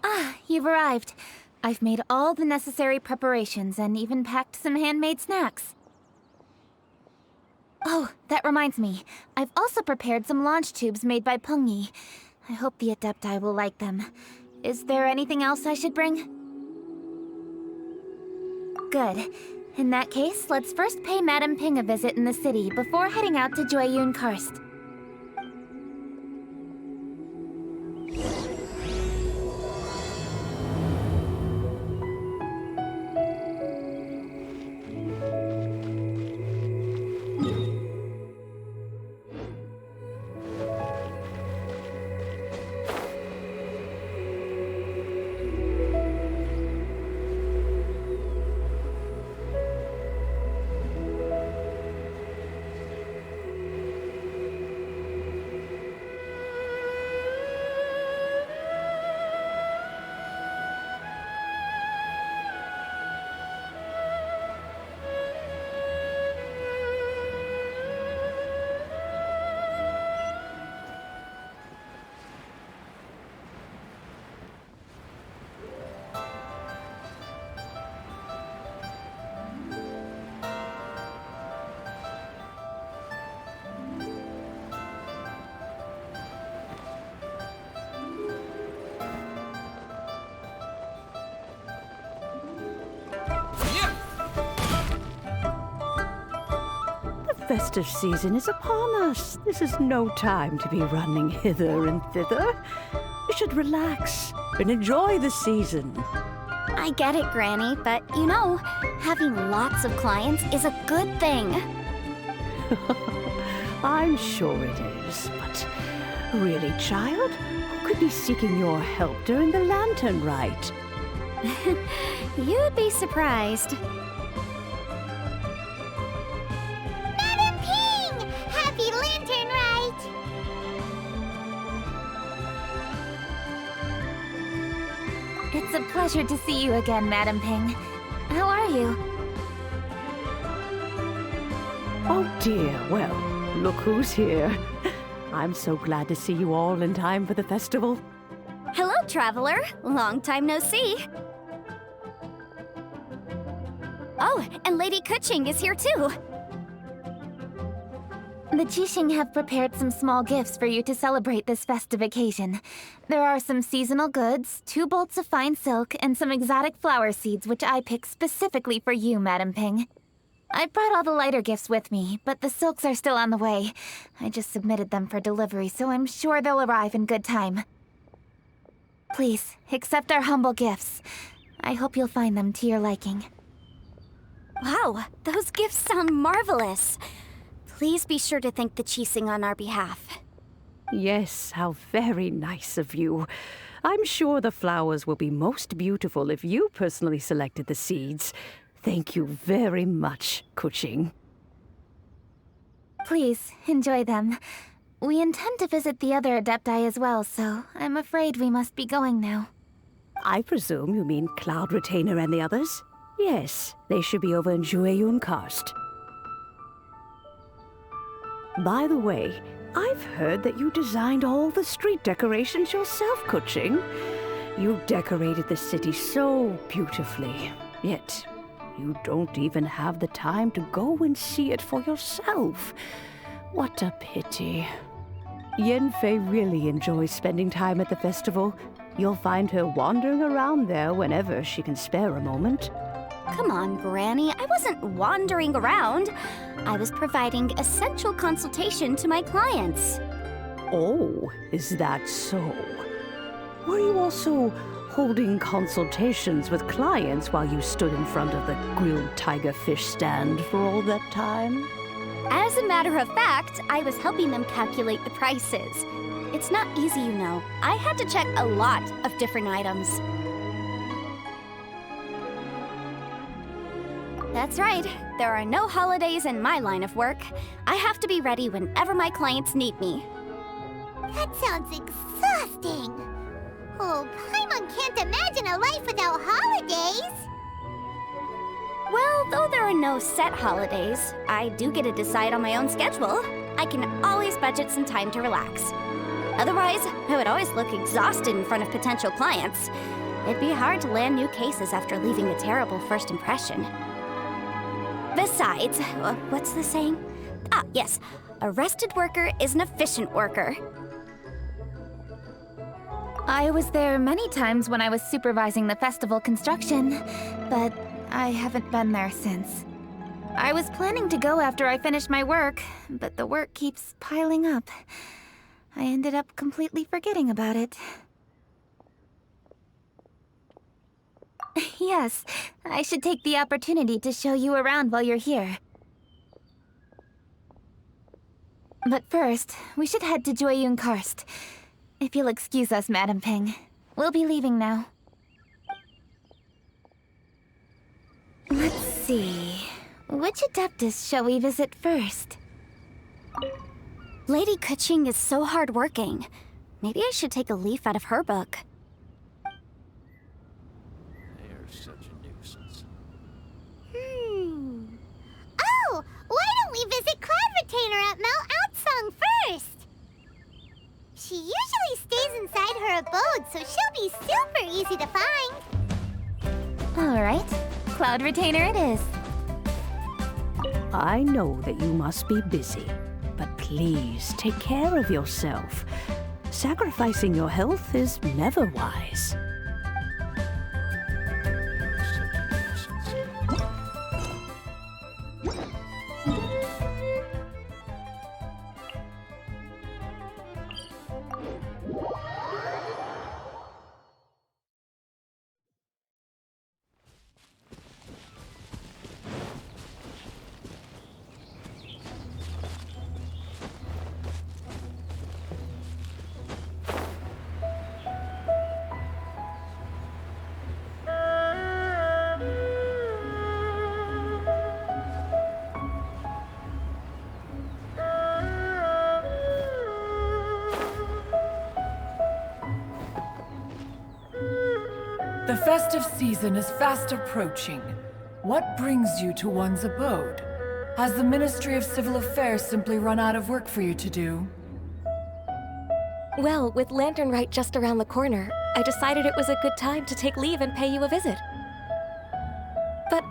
Ah, you've arrived. I've made all the necessary preparations and even packed some handmade snacks. Oh, that reminds me. I've also prepared some launch tubes made by Pengyi. I hope the Adepti will like them. Is there anything else I should bring? Good. In that case, let's first pay Madame Ping a visit in the city before heading out to Jueyun Karst. The festive season is upon us. This is no time to be running hither and thither. We should relax and enjoy the season. I get it, Granny, but you know, having lots of clients is a good thing. I'm sure it is, but really, child, who could be seeking your help during the lantern rite? You'd be surprised. Madam Ping! Happy Lantern Rite! It's a pleasure to see you again, Madame Ping. How are you? Oh dear, well, look who's here. I'm so glad to see you all in time for the festival. Hello, traveler. Long time no see. Oh, and Lady Kuching is here too. The Qixing have prepared some small gifts for you to celebrate this festive occasion. There are some seasonal goods, 2 bolts of fine silk, and some exotic flower seeds which I picked specifically for you, Madame Ping. I brought all the lighter gifts with me, but the silks are still on the way. I just submitted them for delivery, so I'm sure they'll arrive in good time. Please, accept our humble gifts. I hope you'll find them to your liking. Wow, those gifts sound marvelous. Please be sure to thank the Qixing on our behalf. Yes, how very nice of you. I'm sure the flowers will be most beautiful if you personally selected the seeds. Thank you very much, Kuching. Please, enjoy them. We intend to visit the other Adepti as well, so I'm afraid we must be going now. I presume you mean Cloud Retainer and the others? Yes, they should be over in Jueyun Karst. By the way, I've heard that you designed all the street decorations yourself, Kuching. You decorated the city so beautifully, yet you don't even have the time to go and see it for yourself. What a pity. Yanfei really enjoys spending time at the festival. You'll find her wandering around there whenever she can spare a moment. Come on, Granny. I wasn't wandering around. I was providing essential consultation to my clients. Oh, is that so? Were you also holding consultations with clients while you stood in front of the grilled tiger fish stand for all that time? As a matter of fact, I was helping them calculate the prices. It's not easy, you know. I had to check a lot of different items. That's right. There are no holidays in my line of work. I have to be ready whenever my clients need me. That sounds exhausting. Oh, Paimon can't imagine a life without holidays. Well, though there are no set holidays, I do get to decide on my own schedule. I can always budget some time to relax. Otherwise, I would always look exhausted in front of potential clients. It'd be hard to land new cases after leaving a terrible first impression. Besides, what's the saying? Ah, yes. A rested worker is an efficient worker. I was there many times when I was supervising the festival construction, but I haven't been there since. I was planning to go after I finished my work, but the work keeps piling up. I ended up completely forgetting about it. Yes, I should take the opportunity to show you around while you're here. But first, we should head to Chongyun Karst. If you'll excuse us, Madam Ping. We'll be leaving now. Let's see... which Adeptus shall we visit first? Lady Keqing is so hardworking. Maybe I should take a leaf out of her book. They're such a nuisance. Oh, why don't we visit Cloud Retainer at Mount Outsong first? She usually stays inside her abode, so she'll be super easy to find. All right, Cloud Retainer it is. I know that you must be busy, but please take care of yourself. Sacrificing your health is never wise. Such a nuisance. The festive season is fast approaching. What brings you to one's abode? Has the Ministry of Civil Affairs simply run out of work for you to do? Well, with Lantern Rite just around the corner, I decided it was a good time to take leave and pay you a visit. But,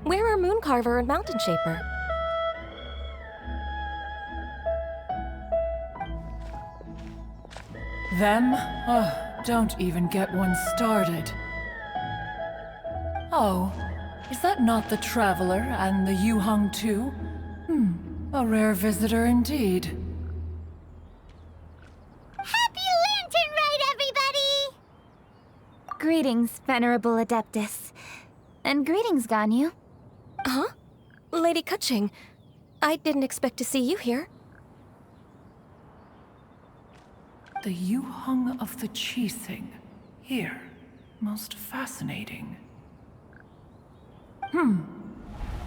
where are Mooncarver and Mountain Shaper? Them? Oh, don't even get one started. Oh, is that not the Traveler and the Yuheng too? A rare visitor indeed. Happy Lantern Rite, everybody! Greetings, Venerable Adeptus. And greetings, Ganyu. Huh? Lady Keqing, I didn't expect to see you here. The Yuheng of the Qixing. Here. Most fascinating.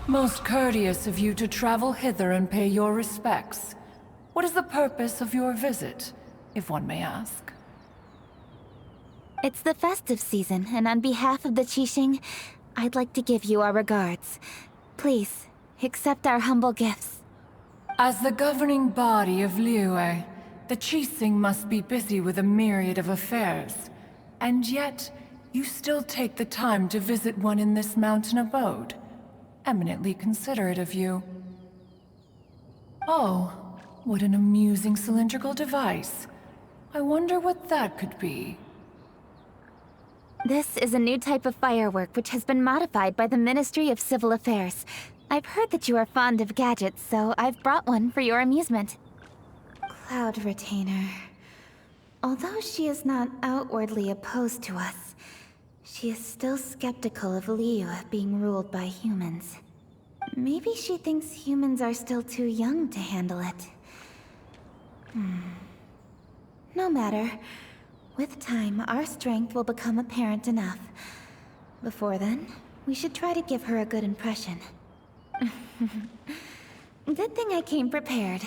Most courteous of you to travel hither and pay your respects. What is the purpose of your visit, if one may ask? It's the festive season, and on behalf of the Qixing, I'd like to give you our regards. Please, accept our humble gifts. As the governing body of Liyue, the Qixing must be busy with a myriad of affairs. And yet, you still take the time to visit one in this mountain abode. Eminently considerate of you. Oh, what an amusing cylindrical device. I wonder what that could be. This is a new type of firework which has been modified by the Ministry of Civil Affairs. I've heard that you are fond of gadgets, so I've brought one for your amusement. Cloud Retainer. Although she is not outwardly opposed to us, she is still skeptical of Liyue being ruled by humans. Maybe she thinks humans are still too young to handle it. No matter. With time, our strength will become apparent enough. Before then, we should try to give her a good impression. Good thing I came prepared.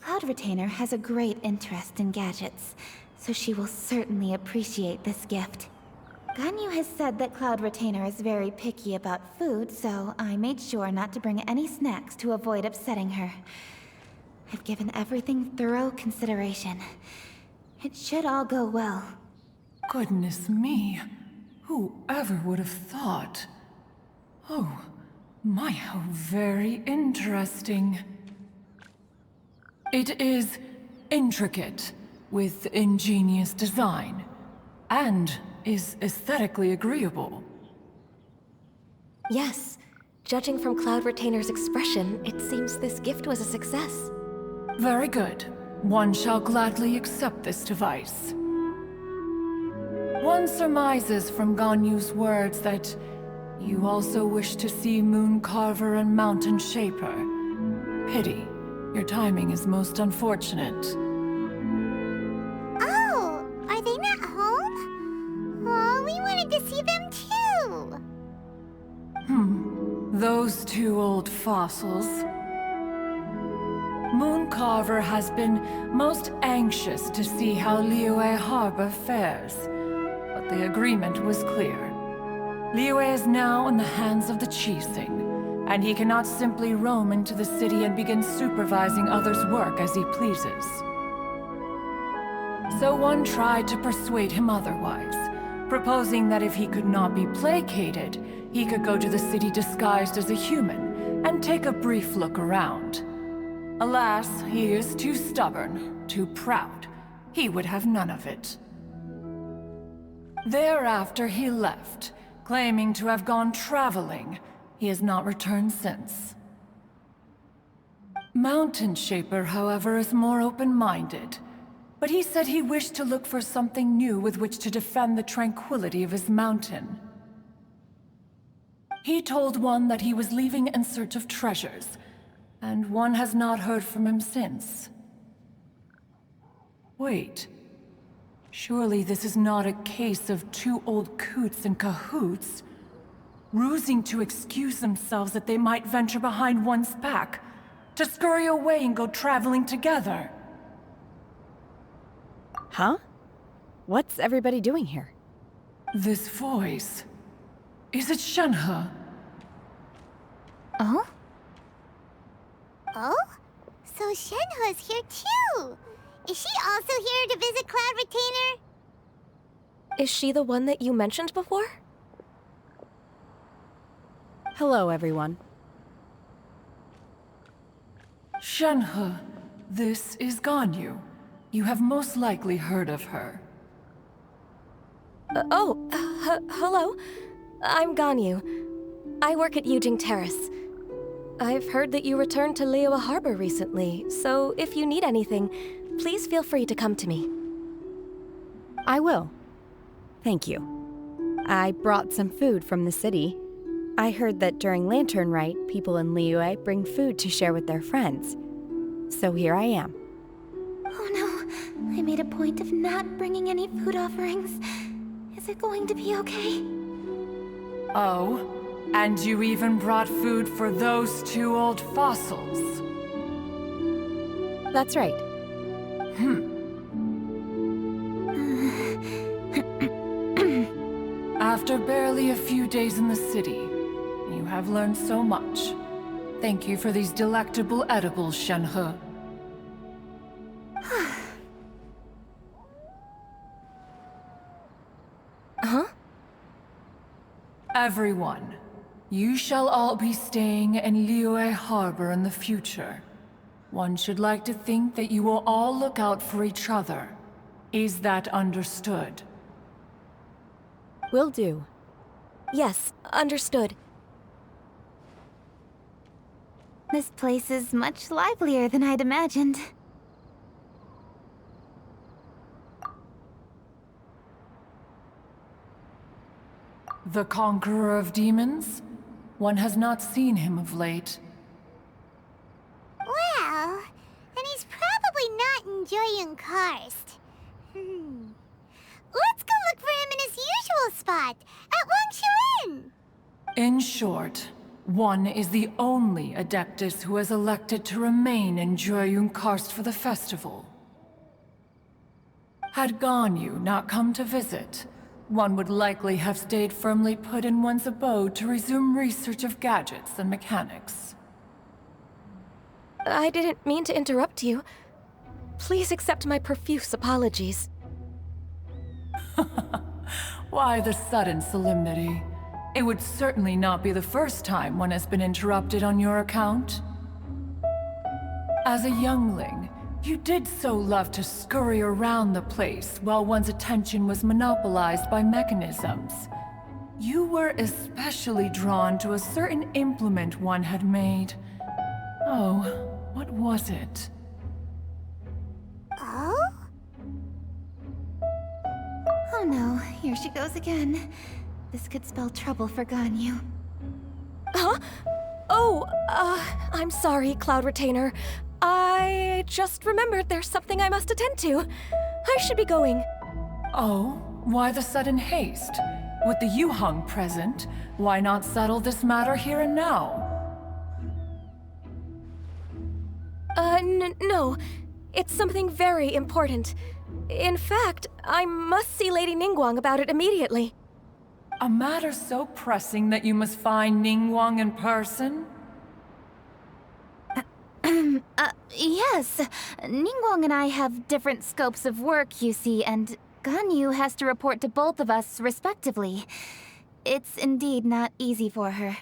Cloud Retainer has a great interest in gadgets, so she will certainly appreciate this gift. Ganyu has said that Cloud Retainer is very picky about food, so I made sure not to bring any snacks to avoid upsetting her. I've given everything thorough consideration. It should all go well. Goodness me. Whoever would have thought? Oh, my, how very interesting. It is intricate, with ingenious design, and is aesthetically agreeable. Yes. Judging from Cloud Retainer's expression, it seems this gift was a success. Very good. One shall gladly accept this device. One surmises from Ganyu's words that you also wish to see Moon Carver and Mountain Shaper. Pity. Your timing is most unfortunate. Oh, are they not home? Oh, we wanted to see them too. Those two old fossils. Moon Carver has been most anxious to see how Liyue Harbor fares, but the agreement was clear. Liyue is now in the hands of the Qixing, and he cannot simply roam into the city and begin supervising others' work as he pleases. So one tried to persuade him otherwise, proposing that if he could not be placated, he could go to the city disguised as a human and take a brief look around. Alas, he is too stubborn, too proud. He would have none of it. Thereafter he left, claiming to have gone traveling. He has not returned since. Mountain Shaper, however, is more open-minded. But he said he wished to look for something new with which to defend the tranquility of his mountain. He told one that he was leaving in search of treasures, and one has not heard from him since. Wait. Surely this is not a case of two old coots in cahoots, rusing to excuse themselves that they might venture behind one's back, to scurry away and go traveling together. Huh? What's everybody doing here? This voice... Is it Shenhe? Oh? Oh? So Shenhe's here too. Is she also here to visit Cloud Retainer? Is she the one that you mentioned before? Hello, everyone. Shenhe, this is Ganyu. You have most likely heard of her. Hello. I'm Ganyu. I work at Yujing Terrace. I've heard that you returned to Liyue Harbor recently, so if you need anything, please feel free to come to me. I will. Thank you. I brought some food from the city. I heard that during Lantern Rite, people in Liyue bring food to share with their friends. So here I am. Oh no, I made a point of not bringing any food offerings. Is it going to be okay? Oh, and you even brought food for those two old fossils. That's right. After barely a few days in the city, you have learned so much. Thank you for these delectable edibles, Shenhe. Huh? Everyone, you shall all be staying in Liyue Harbor in the future. One should like to think that you will all look out for each other. Is that understood? Will do. Yes, understood. This place is much livelier than I'd imagined. The Conqueror of Demons? One has not seen him of late. Well, then he's probably not enjoying Karst. Let's go look for him in his usual spot, at Wangshu Inn. In short, one is the only Adeptus who has elected to remain in Jueyun Karst for the festival. Had Ganyu not come to visit, one would likely have stayed firmly put in one's abode to resume research of gadgets and mechanics. I didn't mean to interrupt you. Please accept my profuse apologies. Why the sudden solemnity? It would certainly not be the first time one has been interrupted on your account. As a youngling, you did so love to scurry around the place while one's attention was monopolized by mechanisms. You were especially drawn to a certain implement one had made. Oh, what was it? Oh? Oh no, here she goes again. This could spell trouble for Ganyu. Huh? Oh, I'm sorry, Cloud Retainer. I just remembered there's something I must attend to. I should be going. Oh, why the sudden haste? With the Yuheng present, why not settle this matter here and now? No. It's something very important. In fact, I must see Lady Ningguang about it immediately. A matter so pressing that you must find Ningguang in person? Yes. Ningguang and I have different scopes of work, you see, and Ganyu has to report to both of us, respectively. It's indeed not easy for her.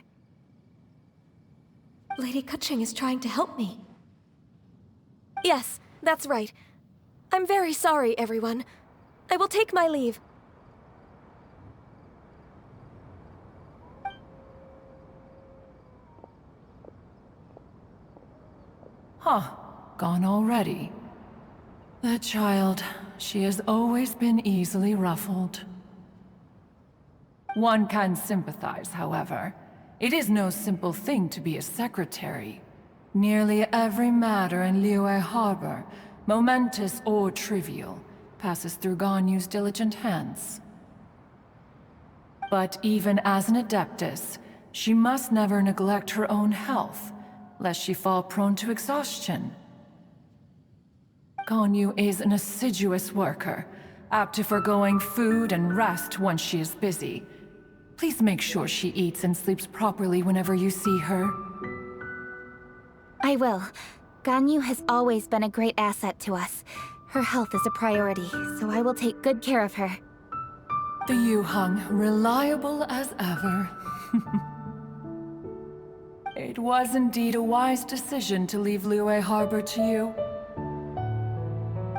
Lady Keqing is trying to help me. Yes, that's right. I'm very sorry, everyone. I will take my leave. Huh, gone already. That child, she has always been easily ruffled. One can sympathize, however. It is no simple thing to be a secretary. Nearly every matter in Liyue Harbor, momentous or trivial, passes through Ganyu's diligent hands. But even as an adeptus, she must never neglect her own health, lest she fall prone to exhaustion. Ganyu is an assiduous worker, apt to forgoing food and rest once she is busy. Please make sure she eats and sleeps properly whenever you see her. I will. Ganyu has always been a great asset to us. Her health is a priority, so I will take good care of her. The Yuheng, reliable as ever. It was indeed a wise decision to leave Liyue Harbor to you.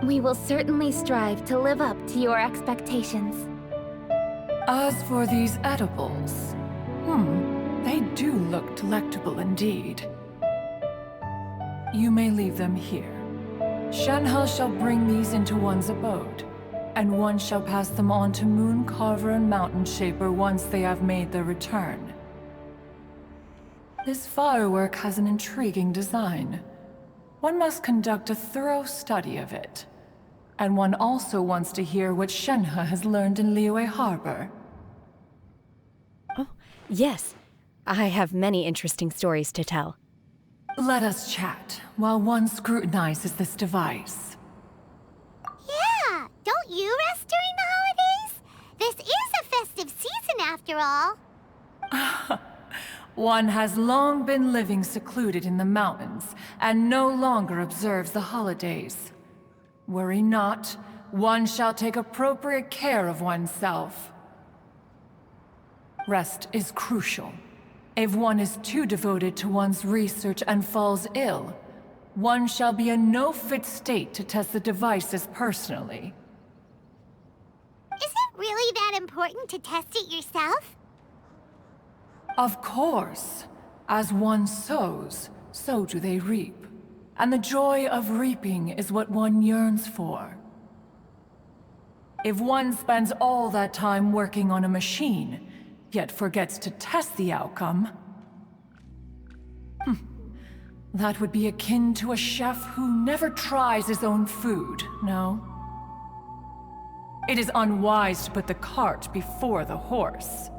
We will certainly strive to live up to your expectations. As for these edibles, they do look delectable indeed. You may leave them here. Shenhe shall bring these into one's abode, and one shall pass them on to Moon Carver and Mountain Shaper once they have made their return. This firework has an intriguing design. One must conduct a thorough study of it. And one also wants to hear what Shenhe has learned in Liyue Harbor. Oh, yes. I have many interesting stories to tell. Let us chat while one scrutinizes this device. Yeah, don't you rest during the holidays? This is a festive season after all. One has long been living secluded in the mountains and no longer observes the holidays. Worry not, one shall take appropriate care of oneself. Rest is crucial. If one is too devoted to one's research and falls ill, one shall be in no fit state to test the devices personally. Is it really that important to test it yourself? Of course. As one sows, so do they reap. And the joy of reaping is what one yearns for. If one spends all that time working on a machine, yet forgets to test the outcome, that would be akin to a chef who never tries his own food, no? It is unwise to put the cart before the horse.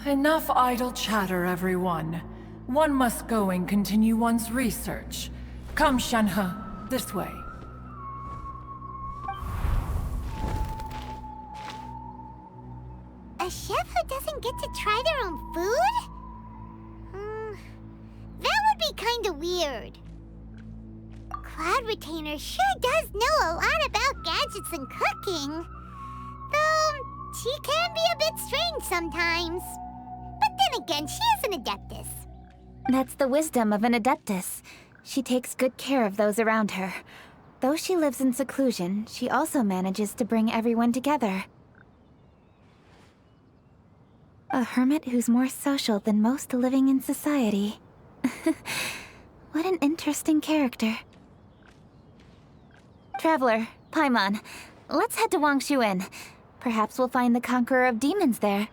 Enough idle chatter, everyone. One must go and continue one's research. Come, Shenhe, this way. A chef who doesn't get to try their own food? That would be kinda weird. Cloud Retainer sure does know a lot about gadgets and cooking. Though, she can be a bit strange sometimes. But then again, she is an adeptus. That's the wisdom of an adeptus. She takes good care of those around her. Though she lives in seclusion, she also manages to bring everyone together. A hermit who's more social than most living in society. What an interesting character. Traveler, Paimon, let's head to Wangshu Inn. Perhaps we'll find the Conqueror of Demons there.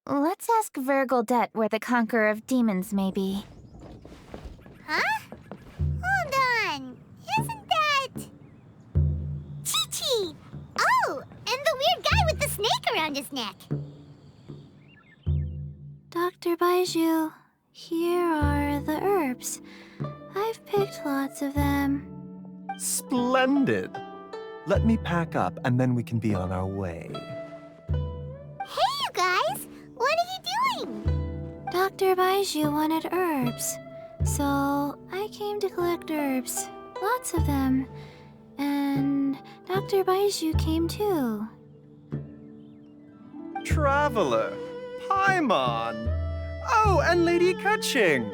Let's ask Vergoldet where the Conqueror of Demons may be. Huh? Hold on. Isn't that... Chi-Chi! Oh, and the weird guy with the snake around his neck. Dr. Baiju, here are the herbs. I've picked lots of them. Splendid! Let me pack up and then we can be on our way. Hey, you guys! What are you doing? Dr. Baiju wanted herbs, so I came to collect herbs. Lots of them. And Dr. Baiju came too. Traveler, Paimon! Oh, and Lady Kaching!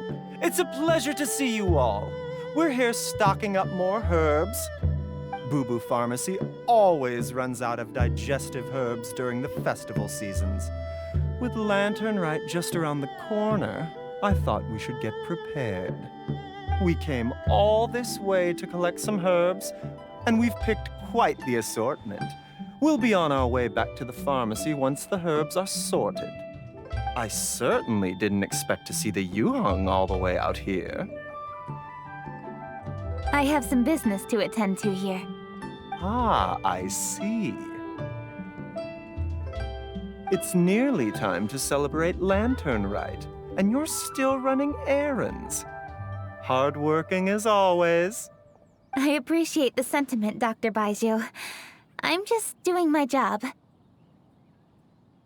It's a pleasure to see you all. We're here stocking up more herbs. Boo Boo Pharmacy always runs out of digestive herbs during the festival seasons. With Lantern Rite just around the corner, I thought we should get prepared. We came all this way to collect some herbs, and we've picked quite the assortment. We'll be on our way back to the pharmacy once the herbs are sorted. I certainly didn't expect to see the Yuhong all the way out here. I have some business to attend to here. Ah, I see. It's nearly time to celebrate Lantern Rite, and you're still running errands. Hardworking as always. I appreciate the sentiment, Dr. Baiju. I'm just doing my job.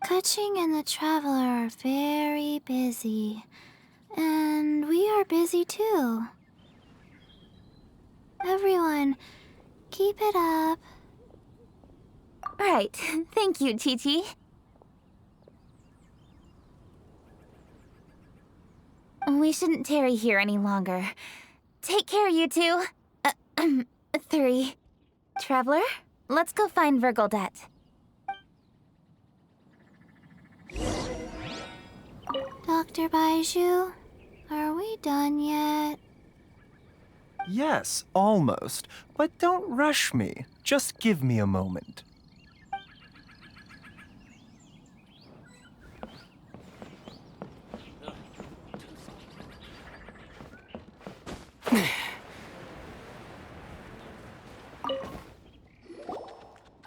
Kaching and the Traveler are very busy. And we are busy too. Everyone, keep it up. Right. Thank you, Chi-Chi. We shouldn't tarry here any longer. Take care, you two. 3. Traveler, let's go find Vergoldet. Dr. Baiju, are we done yet? Yes, almost. But don't rush me. Just give me a moment.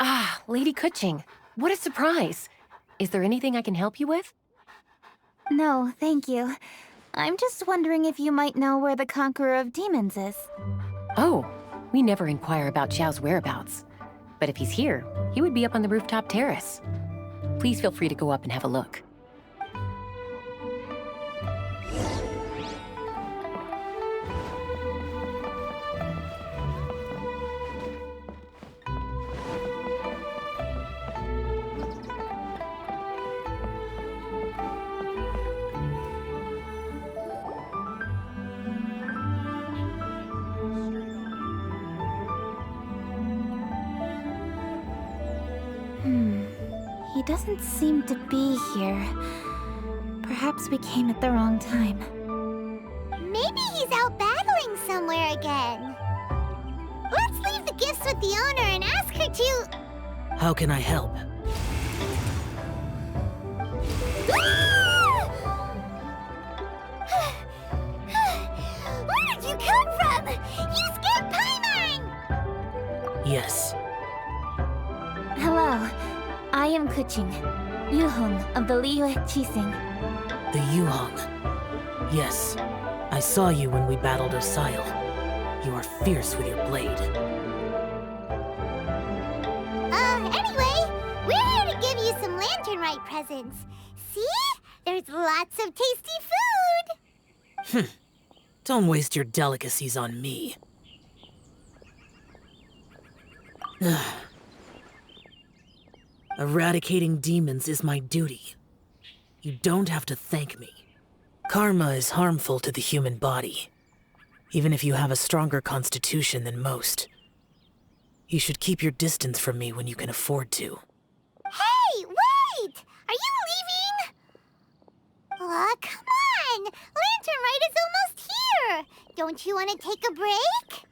Ah, Lady Kuching, what a surprise. Is there anything I can help you with? No, thank you. I'm just wondering if you might know where the Conqueror of Demons is. Oh, we never inquire about Xiao's whereabouts. But if he's here, he would be up on the rooftop terrace. Please feel free to go up and have a look. He doesn't seem to be here. Perhaps we came at the wrong time. Maybe he's out battling somewhere again. Let's leave the gifts with the owner and ask her to... How can I help? Where did you come from? You scared Paimon! Yes. Hello. I am Kuching, Yuhong of the Liyue Qixing. The Yuhong. Yes. I saw you when we battled Osile. You are fierce with your blade. Anyway, we're here to give you some Lantern Rite presents. See? There's lots of tasty food! Don't waste your delicacies on me. Eradicating demons is my duty. You don't have to thank me. Karma is harmful to the human body, even if you have a stronger constitution than most. You should keep your distance from me when you can afford to. Hey, wait! Are you leaving? Aw, come on! Lantern Rite is almost here! Don't you want to take a break?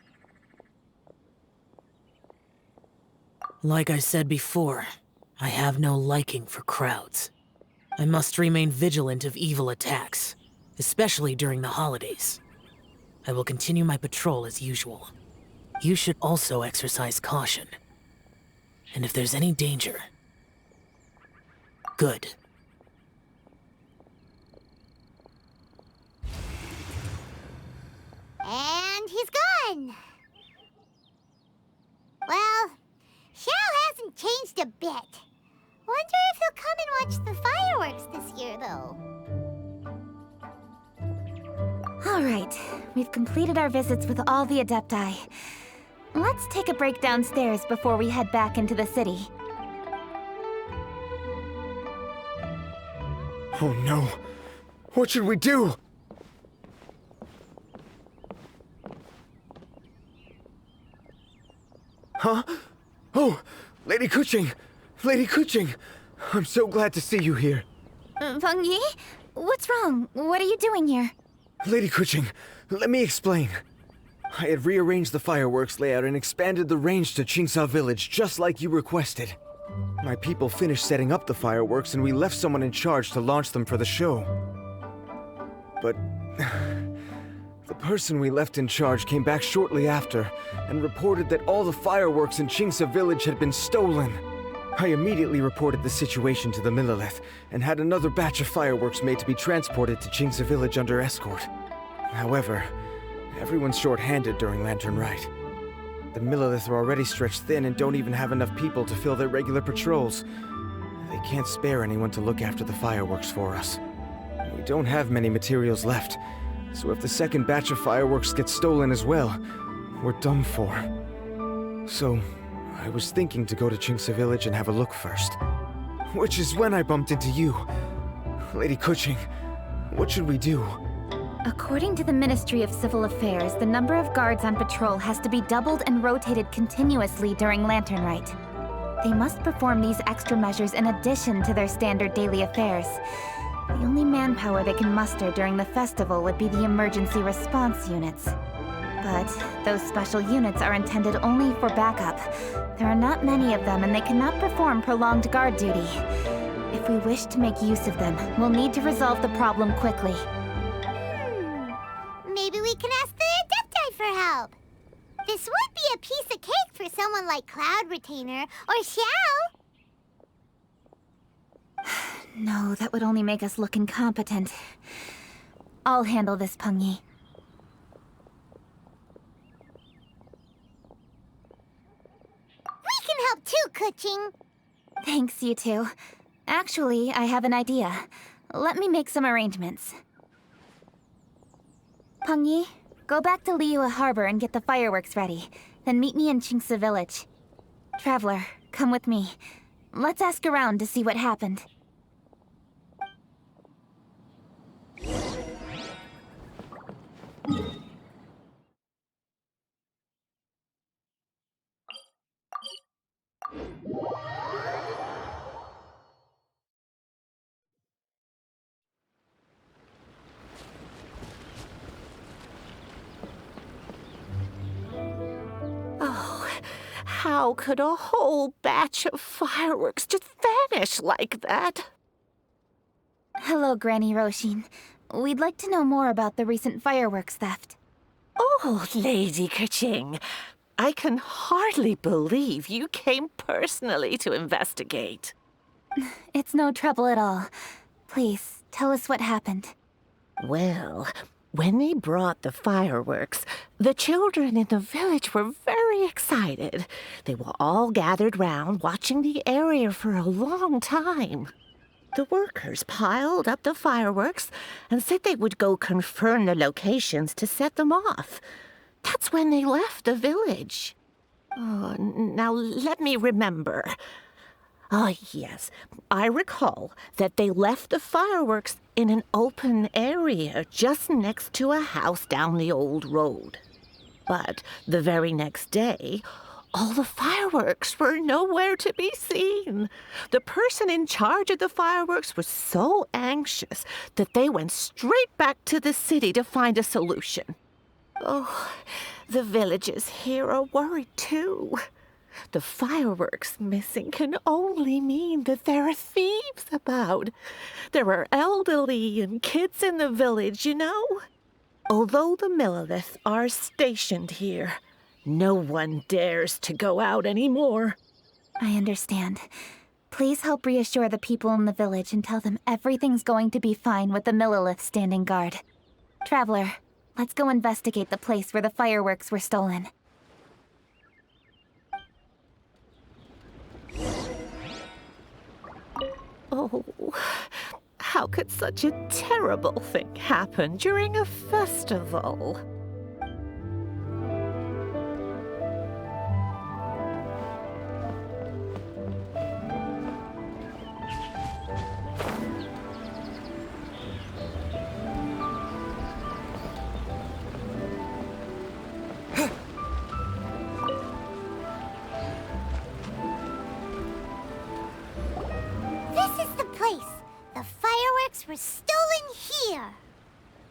Like I said before, I have no liking for crowds. I must remain vigilant of evil attacks, especially during the holidays. I will continue my patrol as usual. You should also exercise caution. And if there's any danger... Good. And he's gone! Well, Xiao hasn't changed a bit. Wonder if he'll come and watch the fireworks this year, though. All right, we've completed our visits with all the Adepti. Let's take a break downstairs before we head back into the city. Oh no! What should we do? Huh? Oh! Lady Kuching! Lady Kuching! I'm so glad to see you here. Feng Yi? What's wrong? What are you doing here? Lady Kuching, let me explain. I had rearranged the fireworks layout and expanded the range to Qingsa Village just like you requested. My people finished setting up the fireworks and we left someone in charge to launch them for the show. But... the person we left in charge came back shortly after and reported that all the fireworks in Qingsa Village had been stolen. I immediately reported the situation to the Millelith and had another batch of fireworks made to be transported to Qingsa Village under escort. However, everyone's short-handed during Lantern Rite. The Millelith are already stretched thin and don't even have enough people to fill their regular patrols. They can't spare anyone to look after the fireworks for us. We don't have many materials left, so if the second batch of fireworks gets stolen as well, we're done for. So, I was thinking to go to Qingsa Village and have a look first. Which is when I bumped into you. Lady Kuching, what should we do? According to the Ministry of Civil Affairs, the number of guards on patrol has to be doubled and rotated continuously during Lantern Rite. They must perform these extra measures in addition to their standard daily affairs. The only manpower they can muster during the festival would be the emergency response units. But those special units are intended only for backup. There are not many of them and they cannot perform prolonged guard duty. If we wish to make use of them, we'll need to resolve the problem quickly. Maybe we can ask the Adepti for help. This would be a piece of cake for someone like Cloud Retainer or Xiao. No, that would only make us look incompetent. I'll handle this, Peng Yi. We can help too, Kuching. Thanks, you two. Actually, I have an idea. Let me make some arrangements. Peng Yi, go back to Liyue Harbor and get the fireworks ready. Then meet me in Qingsa Village. Traveler, come with me. Let's ask around to see what happened. Oh, how could a whole batch of fireworks just vanish like that? Hello, Granny Roshin. We'd like to know more about the recent fireworks theft. Oh, Lady Kuching, I can hardly believe you came personally to investigate. It's no trouble at all. Please, tell us what happened. Well, When they brought the fireworks, the children in the village were very excited. They were all gathered round, watching the area for a long time. The workers piled up the fireworks and said they would go confirm the locations to set them off. That's when they left the village. Oh, now let me remember. Ah, yes, I recall that they left the fireworks in an open area just next to a house down the old road. But the very next day, all the fireworks were nowhere to be seen. The person in charge of the fireworks was so anxious that they went straight back to the city to find a solution. Oh, the villagers here are worried too. The fireworks missing can only mean that there are thieves about. There are elderly and kids in the village, you know. Although the Millilith are stationed here, no one dares to go out anymore. I understand. Please help reassure the people in the village and tell them everything's going to be fine with the Millilith standing guard. Traveler, let's go investigate the place where the fireworks were stolen. Oh, how could such a terrible thing happen during a festival? Were stolen here.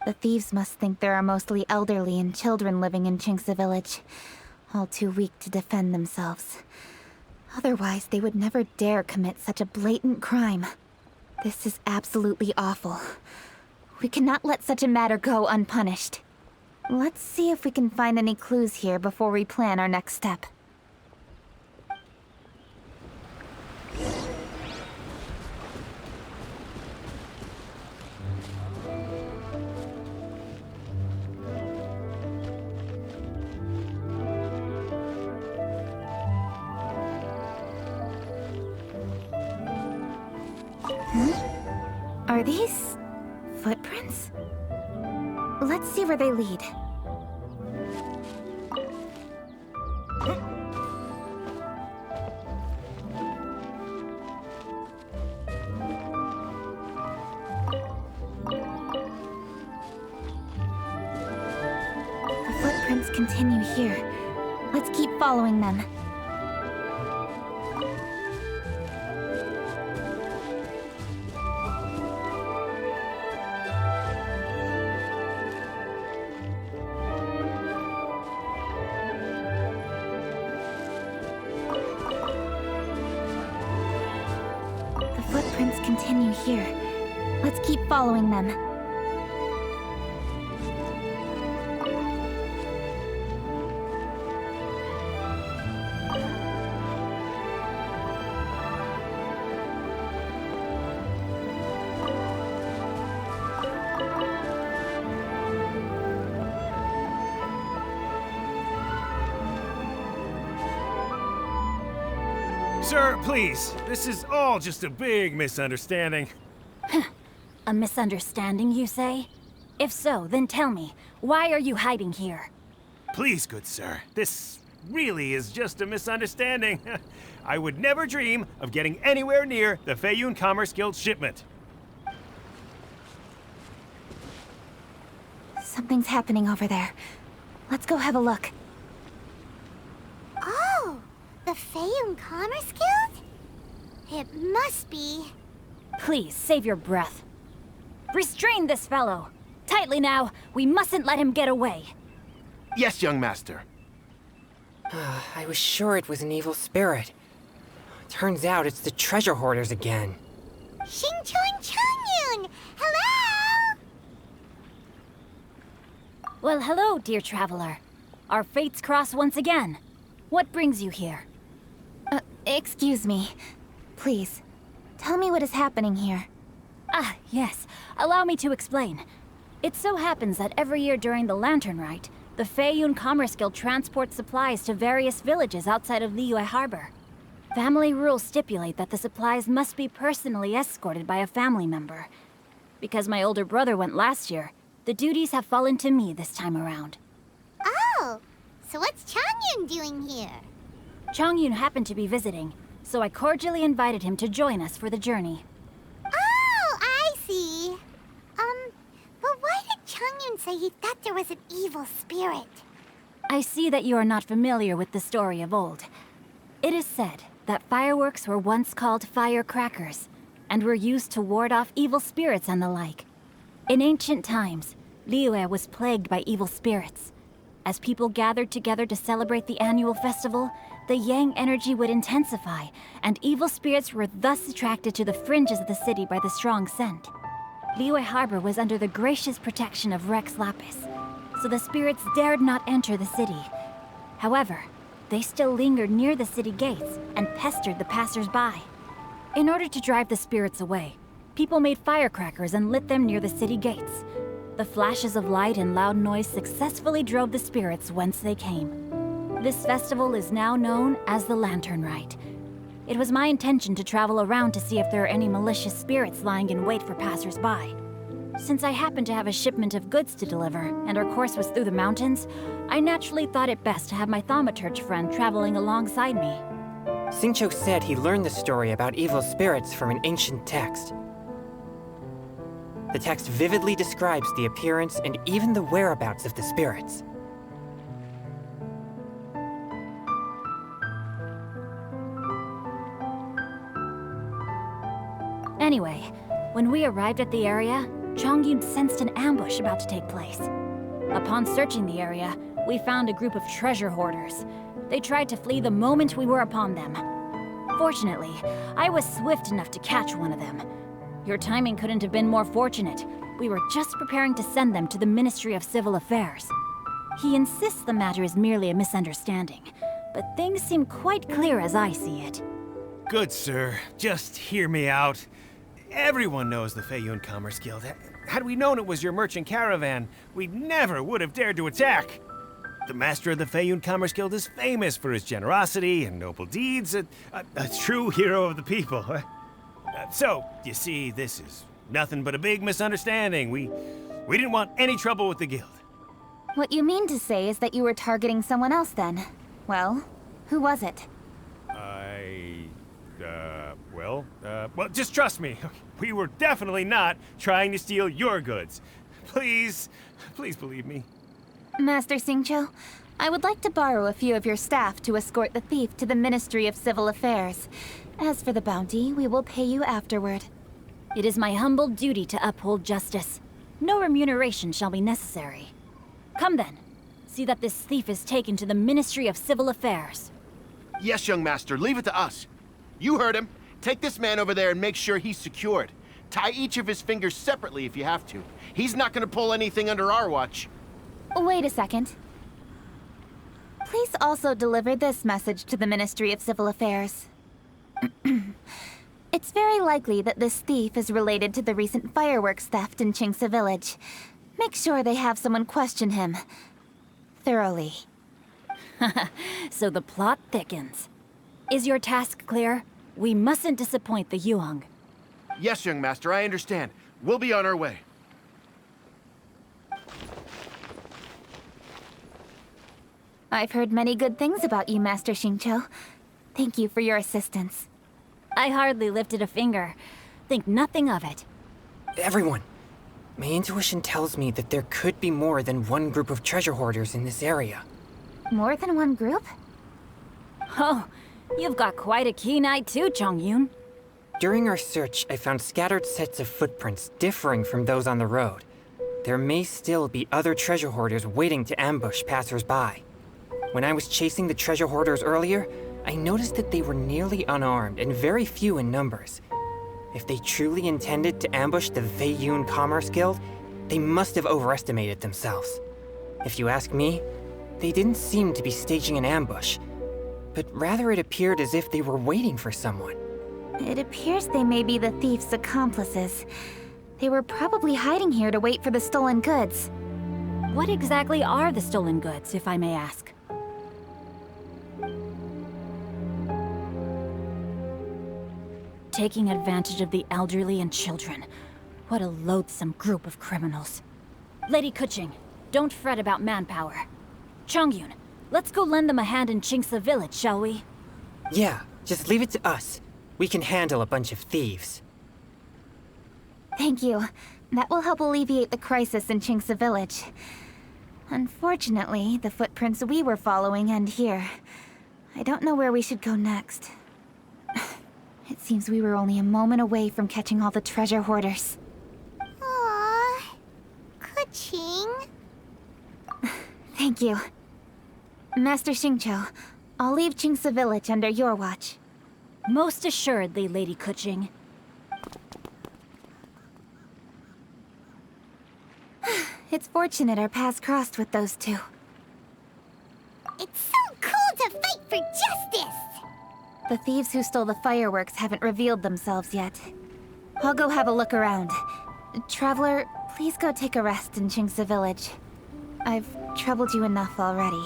The thieves must think there are mostly elderly and children living in xingqiu village, all too weak to defend themselves. Otherwise, they would never dare commit such a blatant crime. This is absolutely awful. We cannot let such a matter go unpunished. Let's see if we can find any clues here before we plan our next step. Are these footprints? Let's see where they lead. The footprints continue here. Let's keep following them. Continue here. Let's keep following them. Sir, please. This is all just a big misunderstanding. A misunderstanding, you say? If so, then tell me, why are you hiding here? Please, good sir. This really is just a misunderstanding. I would never dream of getting anywhere near the Feiyun Commerce Guild shipment. Something's happening over there. Let's go have a look. Oh! The Feiyun Commerce Guild? It must be. Please, save your breath. Restrain this fellow. Tightly now, we mustn't let him get away. Yes, young master. I was sure it was an evil spirit. Turns out it's the treasure hoarders again. xingqiu and chongyun! Hello! Well, hello, dear traveler. Our fates cross once again. What brings you here? Excuse me. Please, tell me what is happening here. Ah, yes. Allow me to explain. It so happens that every year during the Lantern Rite, the Feiyun Commerce Guild transports supplies to various villages outside of Liyue Harbor. Family rules stipulate that the supplies must be personally escorted by a family member. Because my older brother went last year, the duties have fallen to me this time around. Oh, so what's chongyun doing here? Chongyun happened to be visiting, so I cordially invited him to join us for the journey. Oh, I see. But why did chongyun say he thought there was an evil spirit? I see that you are not familiar with the story of old. It is said that fireworks were once called firecrackers, and were used to ward off evil spirits and the like. In ancient times, Liyue was plagued by evil spirits. As people gathered together to celebrate the annual festival, the yang energy would intensify, and evil spirits were thus attracted to the fringes of the city by the strong scent. Liyue Harbor was under the gracious protection of Rex Lapis, so the spirits dared not enter the city. However, they still lingered near the city gates and pestered the passers-by. In order to drive the spirits away, people made firecrackers and lit them near the city gates. The flashes of light and loud noise successfully drove the spirits whence they came. This festival is now known as the Lantern Rite. It was my intention to travel around to see if there are any malicious spirits lying in wait for passers-by. Since I happened to have a shipment of goods to deliver, and our course was through the mountains, I naturally thought it best to have my thaumaturge friend traveling alongside me. Xingqiu said he learned the story about evil spirits from an ancient text. The text vividly describes the appearance and even the whereabouts of the spirits. Anyway, when we arrived at the area, Chongyun sensed an ambush about to take place. Upon searching the area, we found a group of treasure hoarders. They tried to flee the moment we were upon them. Fortunately, I was swift enough to catch one of them. Your timing couldn't have been more fortunate. We were just preparing to send them to the Ministry of Civil Affairs. He insists the matter is merely a misunderstanding, but things seem quite clear as I see it. Good, sir. Just hear me out. Everyone knows the Feiyun Commerce Guild. Had we known it was your merchant caravan, we never would have dared to attack. The master of the Feiyun Commerce Guild is famous for his generosity and noble deeds, a true hero of the people. So, you see, this is nothing but a big misunderstanding. We didn't want any trouble with the guild. What you mean to say is that you were targeting someone else then? Well, who was it? Well, just trust me. We were definitely not trying to steal your goods. Please believe me. Master Xingqiu, I would like to borrow a few of your staff to escort the thief to the Ministry of Civil Affairs. As for the bounty, we will pay you afterward. It is my humble duty to uphold justice. No remuneration shall be necessary. Come then. See that this thief is taken to the Ministry of Civil Affairs. Yes, young master, leave it to us. You heard him. Take this man over there and make sure he's secured. Tie each of his fingers separately if you have to. He's not gonna pull anything under our watch. Wait a second. Please also deliver this message to the Ministry of Civil Affairs. It's very likely that this thief is related to the recent fireworks theft in Qingci Village. Make sure they have someone question him thoroughly. So the plot thickens. Is your task clear? We mustn't disappoint the Yuang. Yes, young master, I understand. We'll be on our way. I've heard many good things about you, Master Xingqiu. Thank you for your assistance. I hardly lifted a finger. Think nothing of it. Everyone, my intuition tells me that there could be more than one group of treasure hoarders in this area. More than one group? Oh, you've got quite a keen eye too, Chongyun. During our search, I found scattered sets of footprints differing from those on the road. There may still be other treasure hoarders waiting to ambush passers-by. When I was chasing the treasure hoarders earlier, I noticed that they were nearly unarmed and very few in numbers. If they truly intended to ambush the Feiyun Commerce Guild, they must have overestimated themselves. If you ask me, they didn't seem to be staging an ambush, but rather it appeared as if they were waiting for someone. It appears they may be the thief's accomplices. They were probably hiding here to wait for the stolen goods. What exactly are the stolen goods, if I may ask? Taking advantage of the elderly and children. What a loathsome group of criminals. Lady Kuching, don't fret about manpower. Chongyun, let's go lend them a hand in Chingsa village, shall we? Yeah, just leave it to us. We can handle a bunch of thieves. Thank you. That will help alleviate the crisis in Chingsa village. Unfortunately, the footprints we were following end here. I don't know where we should go next. It seems we were only a moment away from catching all the treasure hoarders. Aww. Kuching. Thank you. Master Xingqiu, I'll leave Chingsa village under your watch. Most assuredly, Lady Kuching. It's fortunate our paths crossed with those two. It's so cool to fight for justice! The thieves who stole the fireworks haven't revealed themselves yet. I'll go have a look around. Traveler, please go take a rest in Chingsa village. I've troubled you enough already.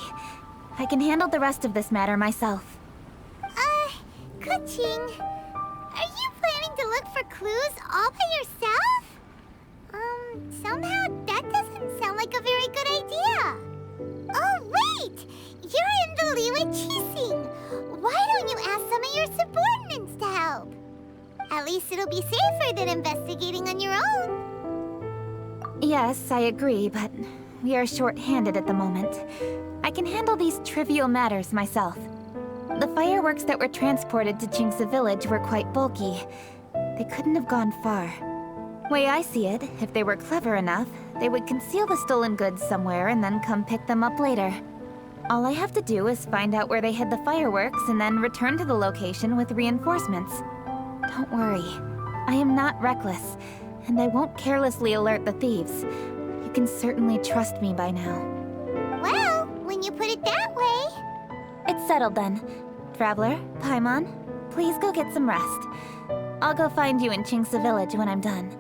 I can handle the rest of this matter myself. Kuching, are you planning to look for clues all by yourself? Somehow that doesn't sound like a very good idea. Oh, wait! You're in the Liyue Qixing. Why don't you ask some of your subordinates to help? At least it'll be safer than investigating on your own. Yes, I agree, but we are short-handed at the moment. I can handle these trivial matters myself. The fireworks that were transported to Chingsa village were quite bulky. They couldn't have gone far. Way I see it, if they were clever enough, they would conceal the stolen goods somewhere and then come pick them up later. All I have to do is find out where they hid the fireworks and then return to the location with reinforcements. Don't worry. I am not reckless, and I won't carelessly alert the thieves. You can certainly trust me by now. Well, when you put it that way... It's settled then. Traveler, Paimon, please go get some rest. I'll go find you in Chingsa village when I'm done.